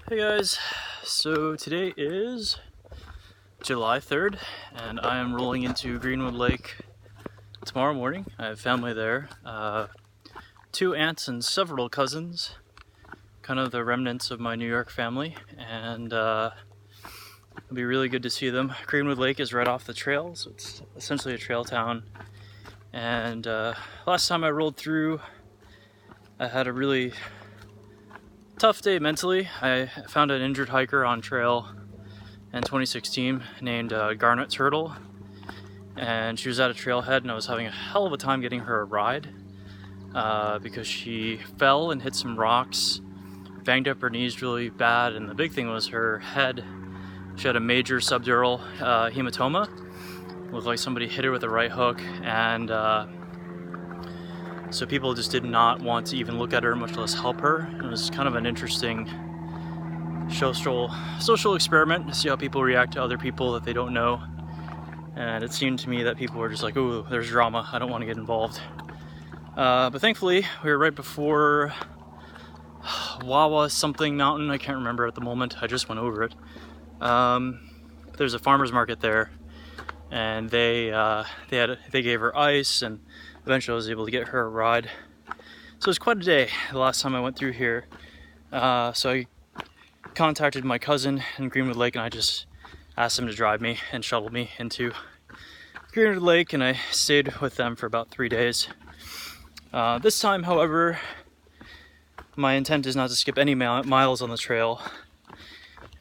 Hey guys, so today is July 3rd and I am rolling into Greenwood Lake tomorrow morning. I have family there, 2 aunts and several cousins, kind of the remnants of my New York family, and it'll be really good to see them. Greenwood Lake is right off the trail, so it's essentially a trail town, and last time I rolled through I had a really tough day mentally. I found an injured hiker on trail in 2016 named Garnet Turtle, and she was at a trailhead and I was having a hell of a time getting her a ride because she fell and hit some rocks, banged up her knees really bad, and the big thing was her head. She had a major subdural hematoma. Looked like somebody hit her with a right hook, and so people just did not want to even look at her, much less help her. It was kind of an interesting social experiment to see how people react to other people that they don't know. And it seemed to me that people were just like, "Ooh, there's drama, I don't want to get involved." But thankfully, we were right before Wawa something mountain, I can't remember at the moment, I just went over it. There's a farmer's market there, and they gave her ice, and eventually I was able to get her a ride. So it was quite a day the last time I went through here. So I contacted my cousin in Greenwood Lake and I just asked him to drive me and shuttle me into Greenwood Lake, and I stayed with them for about 3 days. This time, however, my intent is not to skip any miles on the trail,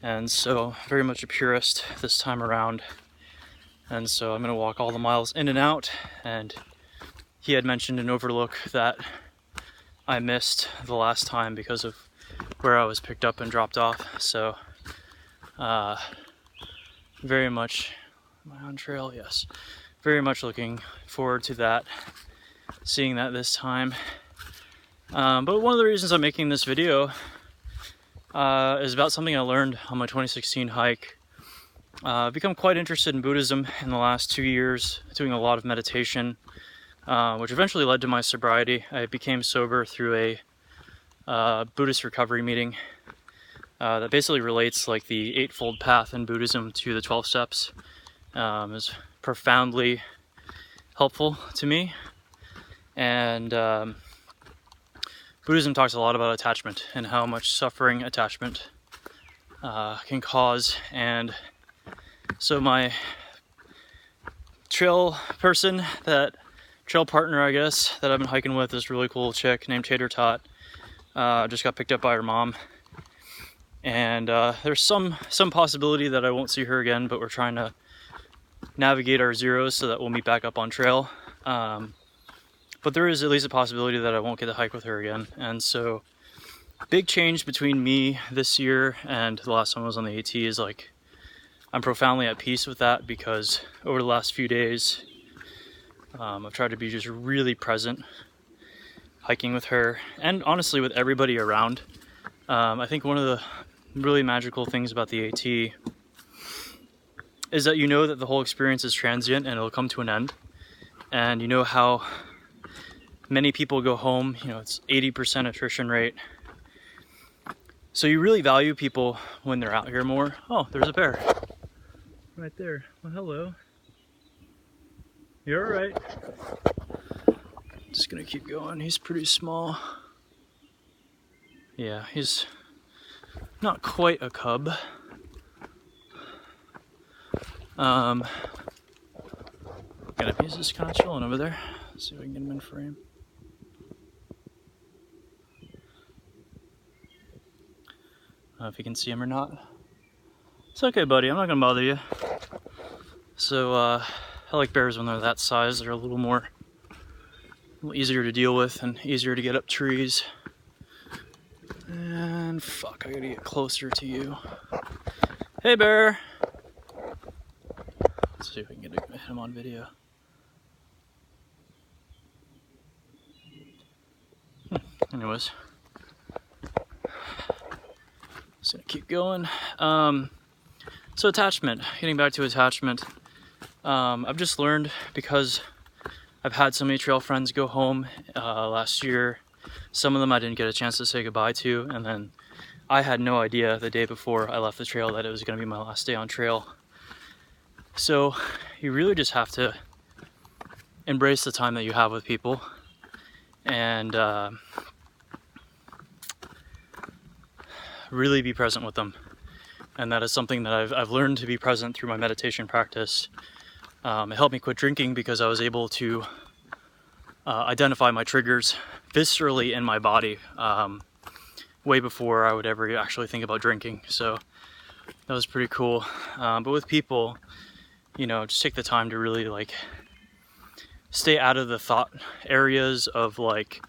and so very much a purist this time around, and so I'm going to walk all the miles in and out. And he had mentioned an overlook that I missed the last time because of where I was picked up and dropped off, so very much, am I on trail? Yes. Very much looking forward to that, seeing that this time. But one of the reasons I'm making this video is about something I learned on my 2016 hike. I've become quite interested in Buddhism in the last 2 years, doing a lot of meditation, which eventually led to my sobriety. I became sober through a Buddhist recovery meeting that basically relates like the Eightfold Path in Buddhism to the 12 steps. Is profoundly helpful to me, and Buddhism talks a lot about attachment and how much suffering attachment can cause. And so my trail partner, I guess, that I've been hiking with, this really cool chick named Tater Tot, just got picked up by her mom, and there's some possibility that I won't see her again, but we're trying to navigate our zeros so that we'll meet back up on trail. But there is at least a possibility that I won't get to hike with her again. And so big change between me this year and the last time I was on the AT is like I'm profoundly at peace with that, because over the last few days I've tried to be just really present hiking with her, and honestly with everybody around. I think one of the really magical things about the AT is that you know that the whole experience is transient and it'll come to an end. And you know how many people go home, it's 80% attrition rate. So you really value people when they're out here more. Oh, there's a bear right there. Well, hello. You're all right. Just gonna keep going. He's pretty small. Yeah, he's not quite a cub. He's just kind of chilling over there. Let's see if we can get him in frame. I don't know if you can see him or not. It's okay, buddy. I'm not gonna bother you. So I like bears when they're that size. They're a little easier to deal with and easier to get up trees. And fuck, I gotta get closer to you. Hey, bear. Let's see if we can get him on video. Anyways, just gonna keep going. So attachment, getting back to attachment. I've just learned, because I've had so many trail friends go home last year. Some of them I didn't get a chance to say goodbye to, and then I had no idea the day before I left the trail that it was going to be my last day on trail. So you really just have to embrace the time that you have with people, and really be present with them. And that is something that I've learned to be present through my meditation practice. It helped me quit drinking because I was able to identify my triggers viscerally in my body way before I would ever actually think about drinking. So that was pretty cool. But with people, you know, just take the time to really like stay out of the thought areas of like,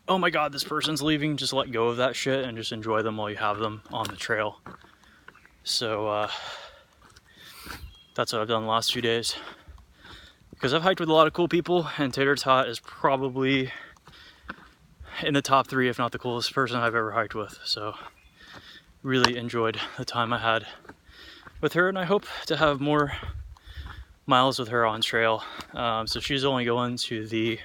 oh my god, this person's leaving. Just let go of that shit and just enjoy them while you have them on the trail. So that's what I've done the last few days, because I've hiked with a lot of cool people, and Tater Tot is probably in the top 3, if not the coolest person I've ever hiked with. So really enjoyed the time I had with her, and I hope to have more miles with her on trail. So she's only going to the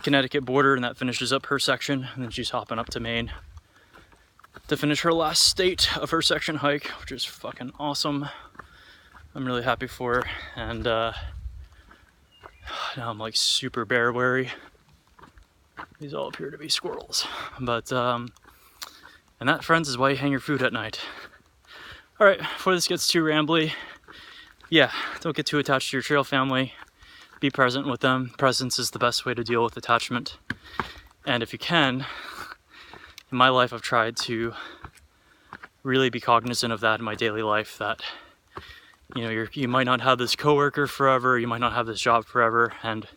Connecticut border, and that finishes up her section, and then she's hopping up to Maine to finish her last state of her section hike, which is fucking awesome. I'm really happy for her, and now I'm like super bear wary. These all appear to be squirrels, but and that, friends, is why you hang your food at night. All right, before this gets too rambly, yeah, don't get too attached to your trail family. Be present with them. Presence is the best way to deal with attachment. And if you can, in my life, I've tried to really be cognizant of that in my daily life, that, you know, you might not have this coworker forever, you might not have this job forever, and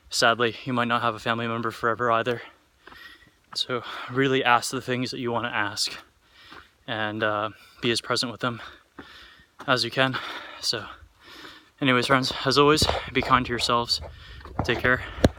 sadly, you might not have a family member forever either. So really ask the things that you want to ask, and be as present with them as you can. So anyways, friends, as always, be kind to yourselves. Take care.